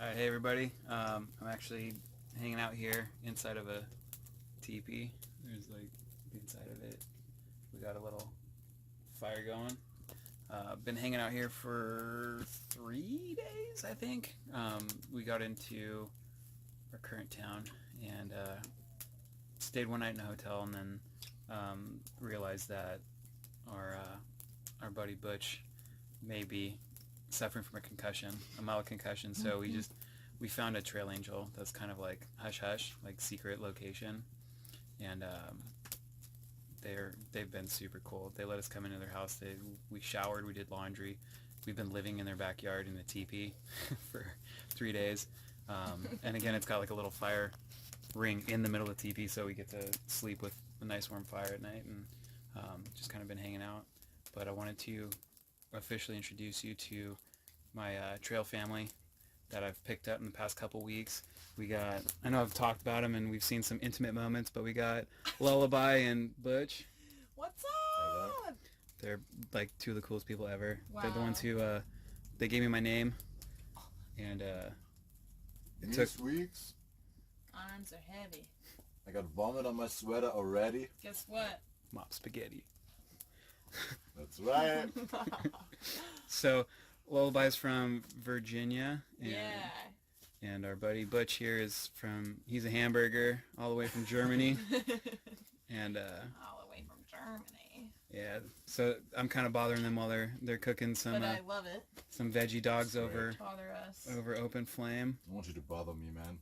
Alright, hey everybody. I'm actually hanging out here inside of a teepee. There's like the inside of it. We got a little fire going. Been hanging out here for 3 days, I think. We got into our current town and stayed one night in a hotel, and then realized that our buddy Butch may be suffering from a concussion, a mild concussion. So we found a trail angel that's kind of like hush hush, like secret location, and they've been super cool. They let us come into their house. We showered, we did laundry. We've been living in their backyard in a teepee for 3 days, and again, it's got like a little fire ring in the middle of the teepee, so we get to sleep with a nice warm fire at night, and just kind of been hanging out. But I wanted to officially introduce you to my trail family that I've picked up in the past couple weeks. We got, I know I've talked about them and we've seen some intimate moments, but we got Lullaby and Butch. What's up? They're like two of the coolest people ever. Wow. They're the ones who, they gave me my name, and These weeks, Arms are heavy. I got vomit on my sweater already. Guess what? Mop Spaghetti. That's right. So Lullaby's from Virginia, Yeah. and our buddy Butch here is he's a hamburger all the way from Germany. And All the way from Germany. yeah, so I'm kind of bothering them while they're cooking some But I love it. some veggie dogs over Bother us. open flame. I want you to bother me, man.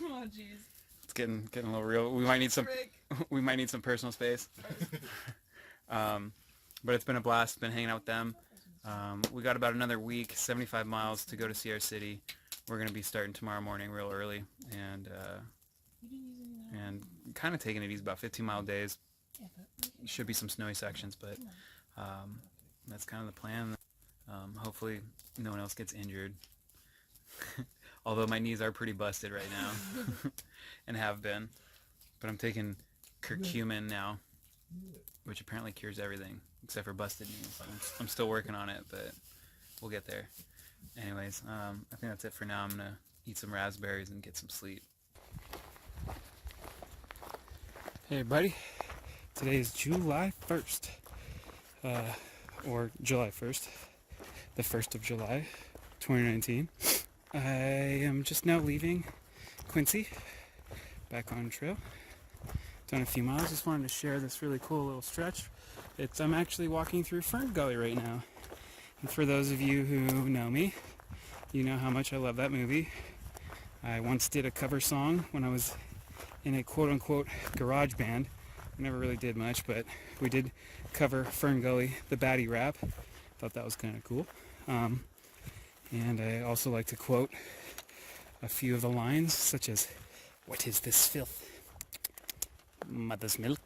Oh jeez. It's getting a little real. We might need some personal space. But it's been a blast. Been hanging out with them. We got about another week, 75 miles to go to see our city. We're gonna be starting tomorrow morning real early, and kind of taking it easy, about 15-mile days. Should be some snowy sections, but that's kind of the plan. Hopefully no one else gets injured. Although my knees are pretty busted right now, and have been. But I'm taking curcumin now, which apparently cures everything except for busted knees. I'm still working on it, but we'll get there. Anyways, I think that's it for now. I'm gonna eat some raspberries and get some sleep. Hey everybody, today is July 1st, or July 1st, the 1st of July, 2019. I am just now leaving Quincy, back on trail. Done a few miles. Just wanted to share this really cool little stretch. I'm actually walking through Fern Gully right now. And for those of you who know me, you know how much I love that movie. I once did a cover song when I was in a quote-unquote garage band. I never really did much, but we did cover Fern Gully, the baddie rap. Thought that was kind of cool. And I also like to quote a few of the lines, such as, "What is this filth? Mother's milk."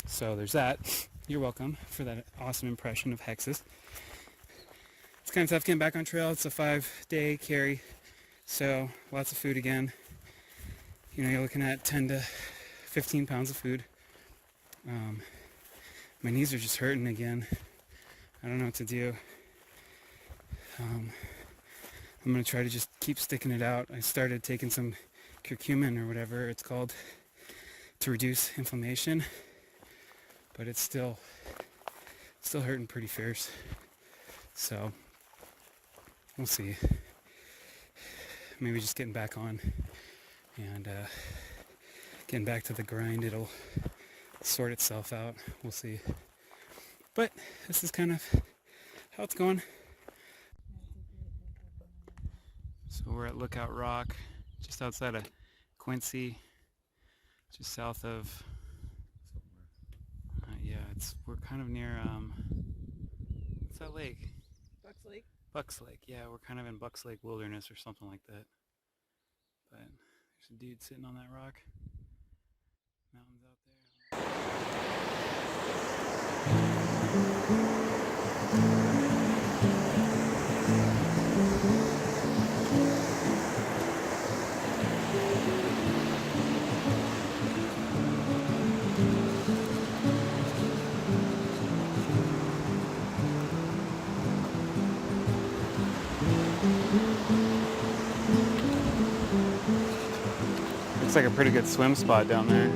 So there's that. You're welcome for that awesome impression of Hex's. It's kind of tough getting back on trail. It's a 5-day carry, so lots of food again. You know, you're looking at 10 to 15 pounds of food. My knees are just hurting again. I don't know what to do. I'm going to try to just keep sticking it out. I started taking some curcumin or whatever it's called to reduce inflammation, but it's still hurting pretty fierce. So we'll see. Maybe just getting back on and getting back to the grind, it'll sort itself out. We'll see. But this is kind of how it's going. So we're at Lookout Rock, just outside of Quincy, just south of, yeah, we're kind of near, what's that lake? Bucks Lake. Bucks Lake, yeah, we're kind of in Bucks Lake Wilderness or something like that. But there's a dude sitting on that rock. Mountains out there. Looks like a pretty good swim spot down there.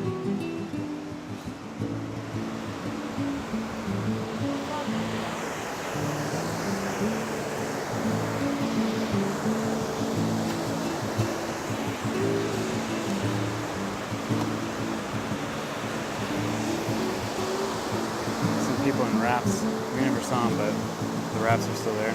Some people in rafts. We never saw them, but the rafts are still there.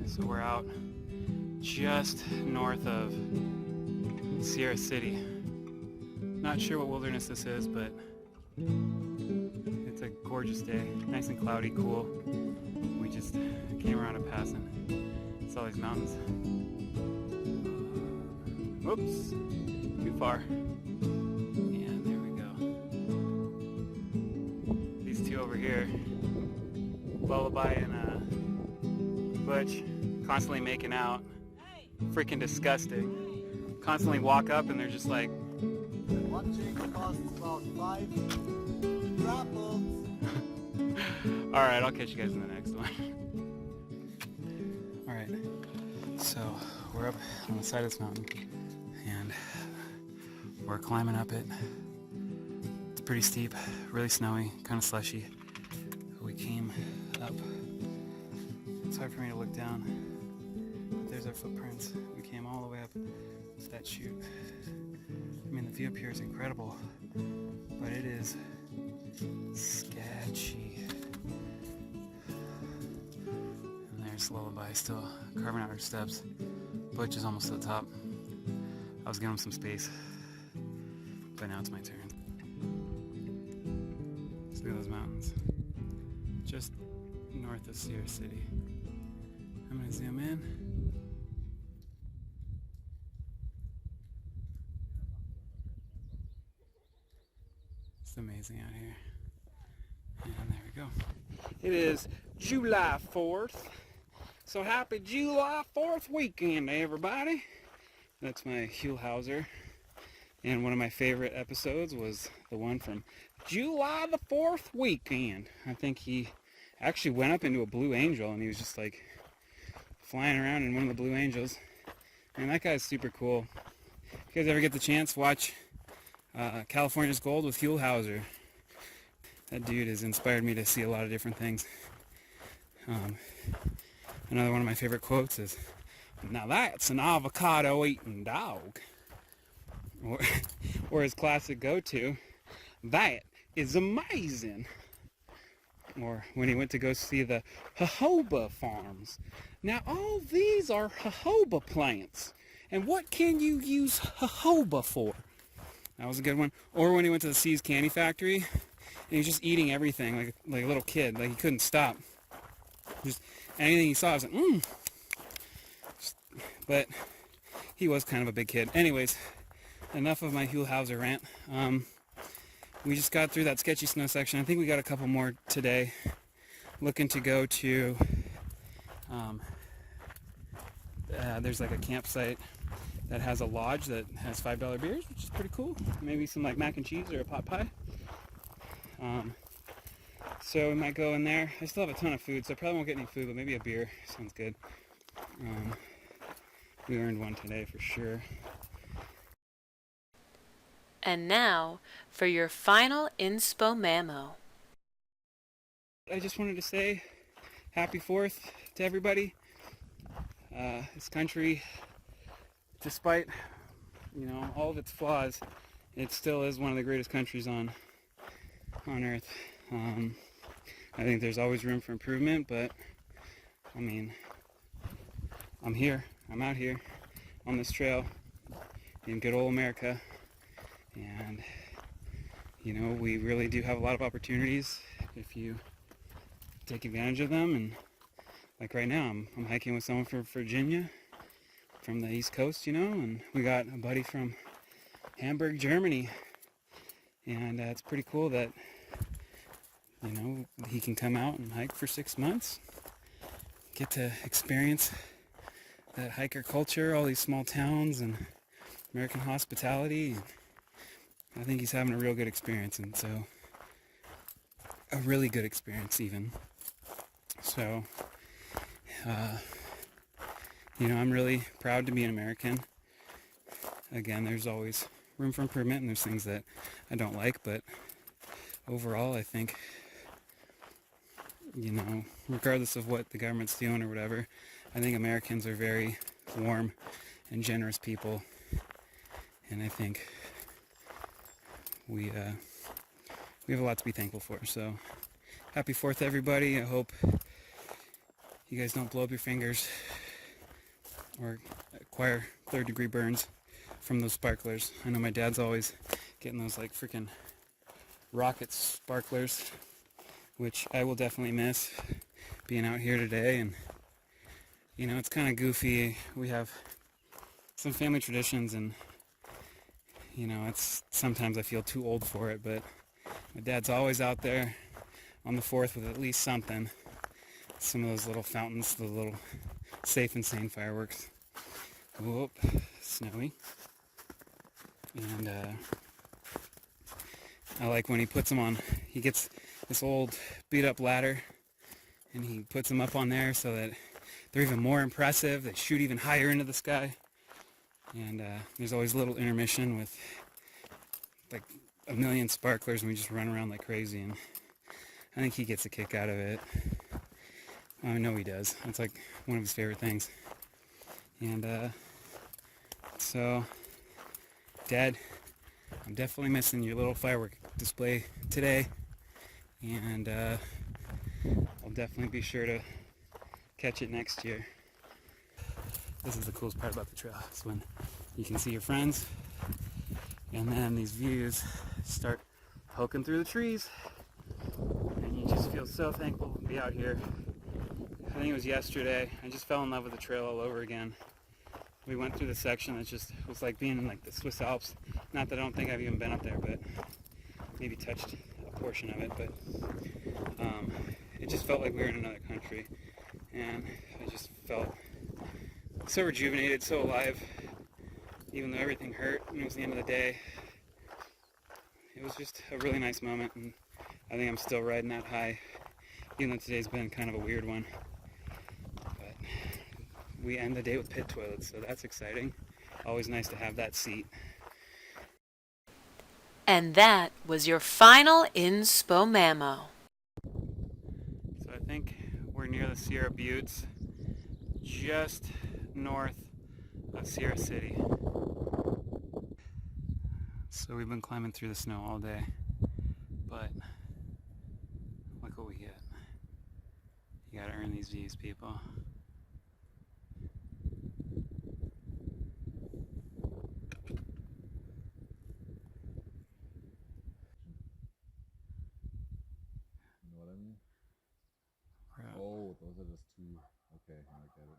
So we're out just north of Sierra City. Not sure what wilderness this is, but it's a gorgeous day. Nice and cloudy, cool. We just came around a pass and saw these mountains. Whoops, too far. And there we go. These two over here, Lullaby and Butch, constantly making out. Freaking disgusting. Constantly walk up and they're just like, One chick costs about 5 apples. alright, I'll catch you guys in the next one. Alright, so we're up on the side of this mountain and we're climbing up it. It's pretty steep, really snowy, kind of slushy. We came up. It's hard for me to look down. But there's our footprints. We came all the way up to that chute. I mean, the view up here is incredible, but it is sketchy. And there's Lullaby still carving out her steps. Butch is almost to the top. I was giving him some space, but now it's my turn. Let's look at those mountains. Just north of Sierra City. I'm gonna zoom in. It's amazing out here. And there we go. It is July 4th. So happy July 4th weekend, everybody. That's my Hulhauser. And one of my favorite episodes was the one from July the 4th weekend. I think he actually went up into a Blue Angel and he was just like flying around in one of the Blue Angels. And that guy's super cool. If you guys ever get the chance, watch California's Gold with Hulhauser. That dude has inspired me to see a lot of different things. Another one of my favorite quotes is, "Now that's an avocado-eating dog." Or his classic go-to, "That is amazing." Or when he went to go see the jojoba farms. "Now all these are jojoba plants. And what can you use jojoba for?" That was a good one. Or when he went to the See's Candy Factory and he was just eating everything like a little kid. Like he couldn't stop. Just anything he saw, I was like, But he was kind of a big kid. Anyways, enough of my Hulhauser rant. We just got through that sketchy snow section. I think we got a couple more today. Looking to go to, there's like a campsite that has a lodge that has $5 beers, which is pretty cool. Maybe some like mac and cheese or a pot pie. So we might go in there. I still have a ton of food, so I probably won't get any food, but maybe a beer sounds good. We earned one today for sure. And now for your final INSPOMAMO. I just wanted to say happy 4th to everybody. This country, despite all of its flaws, it still is one of the greatest countries on earth. I think there's always room for improvement, but I mean, I'm out here on this trail in good old America, and we really do have a lot of opportunities if you take advantage of them. And like right now, I'm hiking with someone from Virginia, from the East Coast, and we got a buddy from Hamburg, Germany, and it's pretty cool that he can come out and hike for 6 months get to experience that hiker culture, all these small towns and American hospitality. And I think he's having a real good experience, and so a really good experience even. So, I'm really proud to be an American. Again, there's always room for improvement, and there's things that I don't like, but overall, I think, regardless of what the government's doing or whatever, I think Americans are very warm and generous people, and I think we have a lot to be thankful for. So, happy 4th, everybody. I hope you guys don't blow up your fingers or acquire 3rd-degree burns from those sparklers. I know my dad's always getting those like freaking rocket sparklers, which I will definitely miss being out here today. And it's kind of goofy. We have some family traditions, and it's sometimes I feel too old for it, but my dad's always out there on the 4th with at least something. Some of those little fountains, the little safe and sane fireworks. Whoop, snowy. And I like when he puts them on, he gets this old beat up ladder and he puts them up on there so that they're even more impressive. They shoot even higher into the sky. And there's always a little intermission with like a million sparklers, and we just run around like crazy, and I think he gets a kick out of it. I know he does. It's like one of his favorite things. And so, Dad, I'm definitely missing your little firework display today, and I'll definitely be sure to catch it next year. This is the coolest part about the trail. It's when you can see your friends, and then these views start poking through the trees, and you just feel so thankful to be out here. I think it was yesterday, I just fell in love with the trail all over again. We went through the section that just was like being in like the Swiss Alps. Not that I don't think I've even been up there, but maybe touched a portion of it, but it just felt like we were in another country, and I just felt so rejuvenated, so alive, even though everything hurt and it was the end of the day. It was just a really nice moment, and I think I'm still riding that high, even though today's been kind of a weird one. But we end the day with pit toilets, so that's exciting. Always nice to have that seat. And that was your final INSPOMAMO. So I think we're near the Sierra Buttes, just north of Sierra City. So we've been climbing through the snow all day, but look what we get. You gotta earn these views, people. You know what I mean? We're up, Oh, those are just two. Okay, I get it.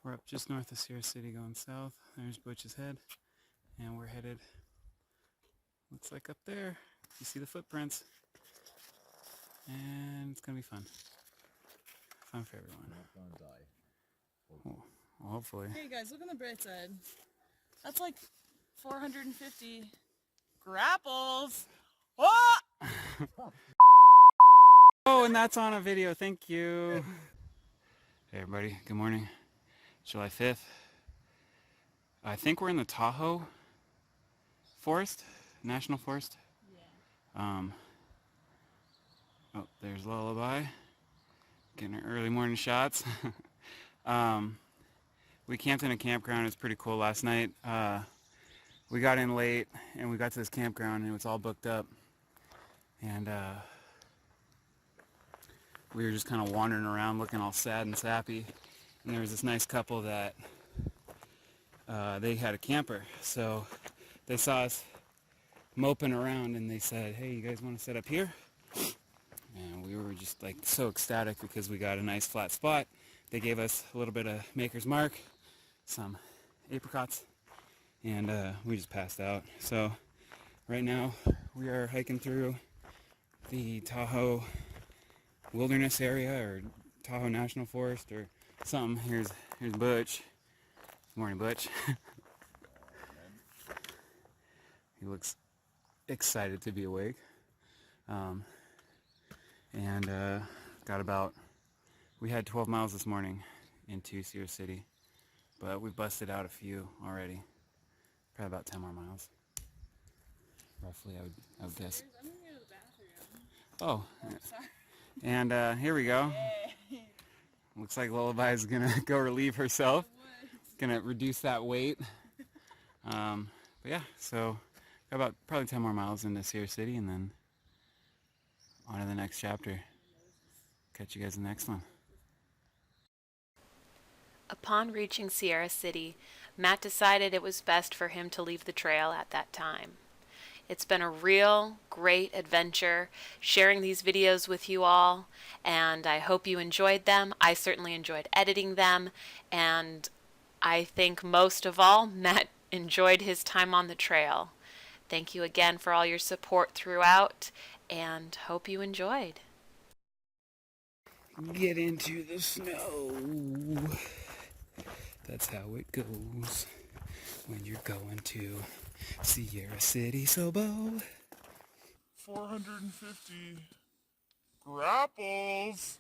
we're up just north of Sierra City going south. There's Butch's Head, and we're headed, looks like up there. You see the footprints, and it's gonna be fun. Fun for everyone. I'm not gonna die. Well, hopefully. Hey guys, look on the bright side. That's like 450 grapples. Oh! Oh, and that's on a video. Thank you. Hey everybody, good morning. July 5th. I think we're in the Tahoe Forest, National Forest. Yeah. Oh, there's Lullaby. Getting her early morning shots. We camped in a campground. It was pretty cool last night. We got in late and we got to this campground and it was all booked up. And we were just kind of wandering around looking all sad and sappy. And there was this nice couple that they had a camper. So they saw us moping around and they said, hey, you guys want to set up here? And we were just like so ecstatic because we got a nice flat spot. They gave us a little bit of Maker's Mark, some apricots, and we just passed out. So right now We are hiking through the Tahoe Wilderness area, or Tahoe National Forest, or something. Here's Butch. Good morning, Butch. He looks excited to be awake. We had 12 miles this morning into Sierra City, but we've busted out a few already. Probably about 10 more miles. Roughly, I would guess. I'm gonna go to the bathroom. Oh, Sorry. and here we go. Yay. Looks like Lullaby's gonna go relieve herself. Gonna reduce that weight. But yeah, so got about probably 10 more miles into Sierra City, and then on to the next chapter. Catch you guys in the next one. Upon reaching Sierra City, Matt decided it was best for him to leave the trail at that time. It's been a real great adventure sharing these videos with you all, and I hope you enjoyed them. I certainly enjoyed editing them, and I think most of all, Matt enjoyed his time on the trail. Thank you again for all your support throughout, and hope you enjoyed. Get into the snow. That's how it goes when you're going to Sierra City, Sobo. 450 grapples.